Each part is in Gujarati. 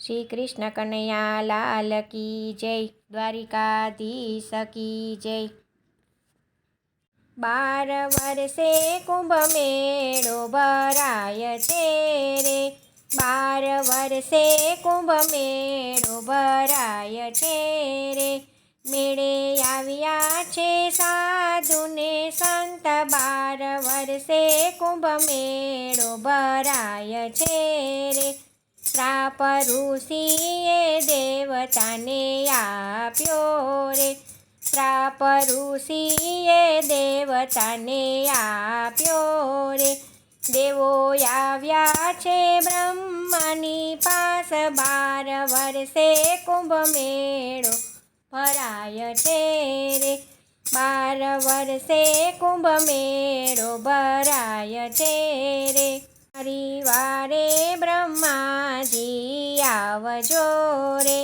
શ્રી કૃષ્ણ કનૈયા લાલ કી જય, દ્વારિકાધીશ કી જય। 12 વર્ષે કુંભ મેળો ભરાય છે રે, 12 વર્ષે કુંભ મેળો ભરાય છે રે। મેળે આવ્યા છે સાધુ ને સંત, 12 વર્ષે કુંભ મેળો ભરાય છે રે। શ્રાપ ઋષિએ દેવતાને આપ્યો રે, શ્રાપ ઋષિએ દેવતાને આપ્યો રે। દેવો આવ્યા છે બ્રહ્માની પાસ, 12 વર્ષે કુંભ મેળો ભરાય છે રે, 12 વર્ષે કુંભ મેળો ભરાય છે રે। મારી વારે બ્રહ્માજી આવજો રે,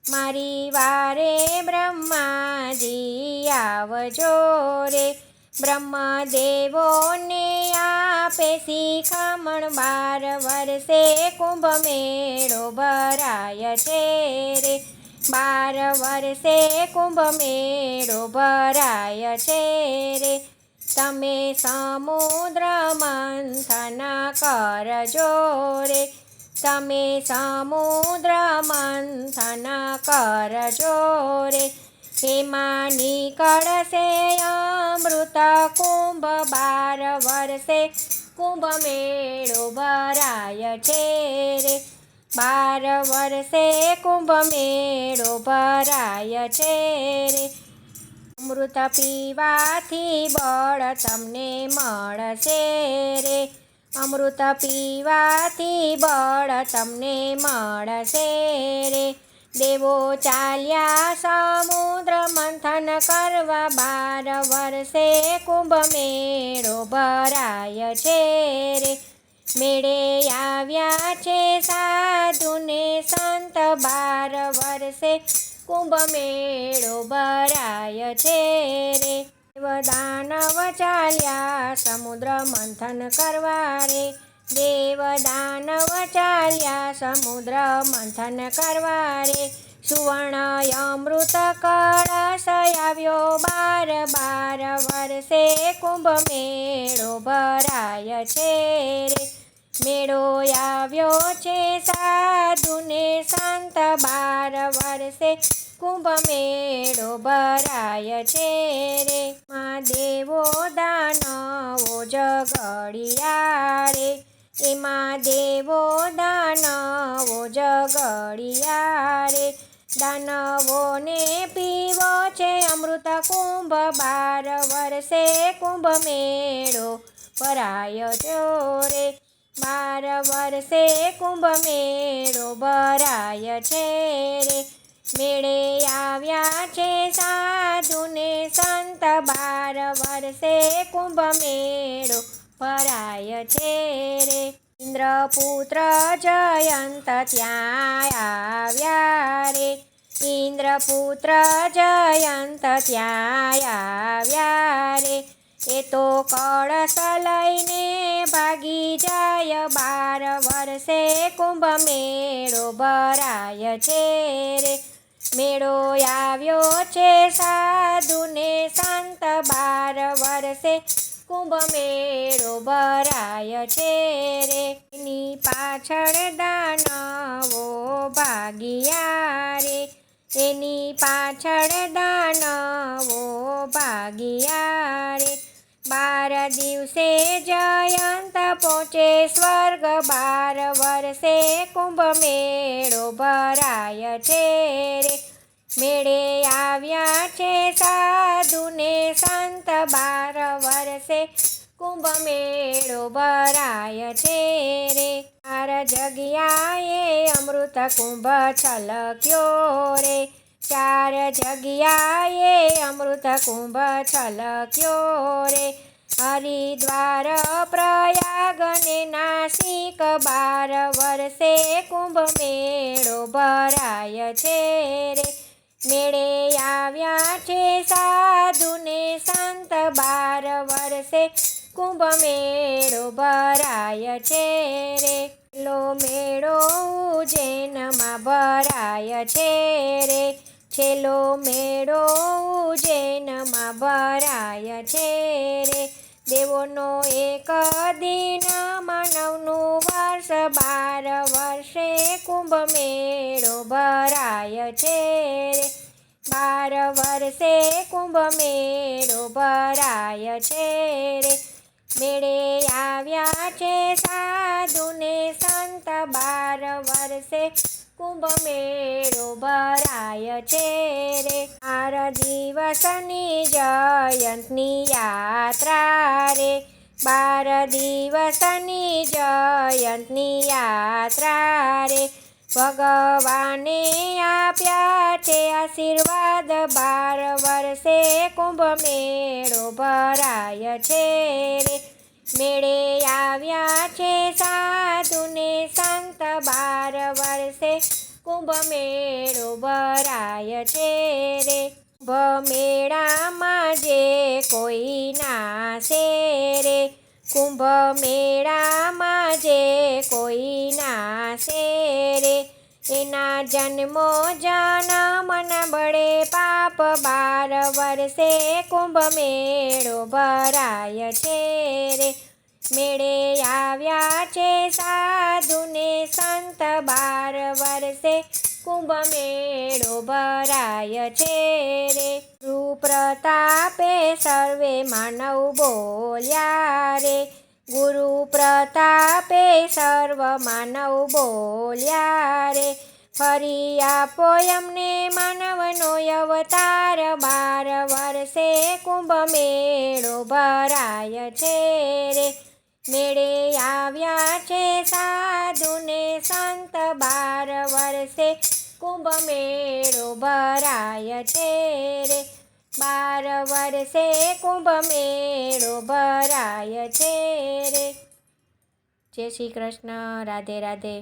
મારી વારે બ્રહ્માજી આવજો રે। બ્રહ્મદેવોને આપે શિખામણ, 12 વર્ષે કુંભ મેળો ભરાય છે રે, 12 વર્ષે કુંભ મેળો ભરાય છે રે। તમે સમુદ્ર મંથન કરજો રે, તમે સમુદ્ર મંથન કરજો રે। એમાં નીકળશે અમૃત કુંભ, 12 વર્ષે કુંભ મેળો ભરાય છે રે, 12 વર્ષે કુંભ મેળો ભરાય છે રે। અમૃત પીવાથી બળ તમને મળશે રે, અમૃત પીવાથી બળ તમને મળશે રે। દેવો ચાલ્યા સમુદ્ર મંથન કરવા, 12 વર્ષે કુંભ મેળો ભરાય છે રે। મેળે આવ્યા છે સાધુ ને સંત, 12 વર્ષે કુંભ મેળો ભરાય છે રે। દેવદાનવ ચાલ્યા સમુદ્ર મંથન કરવા રે, દેવદાનવ ચાલ્યા સમુદ્ર મંથન કરવા રે। સુવર્ણ અમૃત કળશ આવ્યો 12 વર્ષે કુંભ મેળો ભરાય છે રે। મેળો આવ્યો છે સાધુ ને સંત, 12 વર્ષે કુંભ મેળો ભરાય છે રે। માં દેવો દાનવો ઝઘડિયા રે, એમાં દેવો દાનવો ઝઘડિયા રે। દાનવોને પીવો છે અમૃત કુંભ, 12 વર્ષે કુંભ મેળો ભરાય છે રે, 12 વર્ષે કુંભ મેળો ભરાય છે રે। મેળે આવ્યા છે સાધુ ને સંત, 12 વર્ષે કુંભ મેળો ભરાય છે રે। ઇન્દ્રપુત્ર જયંત ત્યાં આવ્યા રે, ઇન્દ્રપુત્ર જયંત ત્યાં આવ્યા રે। એ તો કળશ લઈને ભાગી જાય, 12 વર્ષે કુંભ મેળો ભરાય છે રે। મેળો આવ્યો છે સાધુ ને સંત, 12 વર્ષે કુંભ મેળો ભરાય છે રે। એની પાછળ દાનવો ભાગ્યા રે, એની પાછળ દાનવો ભાગ્યા રે। 12 દિવસે જયંત પહોંચે સ્વર્ગ, 12 વર્ષે કુંભ મેળો ભરાય છે રે। મેળે આવ્યા છે સાધુ ને સંત, 12 વર્ષે કુંભ મેળો ભરાય છે રે। 4 જગ્યાએ અમૃત કુંભ છલક્યો રે, 4 જગ્યાએ અમૃત કુંભ છલક્યો રે। હરિદ્વાર પ્રયાગ ને નાસિક, 12 વર્ષે કુંભ મેળો ભરાય છે રે। મેળે આવ્યા છે સાધુ ને સંત, 12 વર્ષે કુંભ મેળો ભરાય છે રે। છેલ્લો મેળો ઉજ્જૈનમાં ભરાય છે રે, છેલ્લો મેળો ઉજ્જૈનમાં ભરાય છે રે, દેવોનો એક દિન માનવનું વર્ષ, 12 વર્ષે કુંભ મેળો ભરાય છે રે, 12 વર્ષે કુંભ મેળો ભરાય છે રે, મેળે આવ્યા છે સાધુ ને સંત, 12 વર્ષે કુંભ મેળો ભરાય છે રે, 12 દિવસની જયંતની યાત્રા રે, 12 દિવસની જયંતની યાત્રા રે, ભગવાને આપ્યા છે આશીર્વાદ, 12 વર્ષે કુંભ મેળો ભરાય છે રે, મેળે આવ્યા છે સાધુ ને સંત, 12 વર્ષે કુંભ મેળો ભરાય છે રે, કુંભ મેળામાં જે કોઈ નાશે રે, કુંભ મેળામાં જે કોઈ નાશે રે, એના જન્મો જન્મના બળે પાપ, 12 વર્ષે કુંભ મેળો ભરાય છે રે, મેળે આવ્યા છે સાધુ ને સંત, 12 વર્ષે કુંભ મેળો ભરાય છે રે, ગુરુ પ્રતાપે સર્વે માનવ બોલ્યા રે, ગુરુ પ્રતાપે સર્વ માનવ બોલ્યા રે, ફરી આપો અમને માનવનો અવતાર, 12 વર્ષે કુંભ મેળો ભરાય છે રે, મેળે આવ્યા છે સાધુ ને સંત, 12 વર્ષે કુંભ મેળો ભરાય છે રે, 12 વર્ષે કુંભ મેળો ભરાય છે રે. જય શ્રી કૃષ્ણ. રાધે રાધે.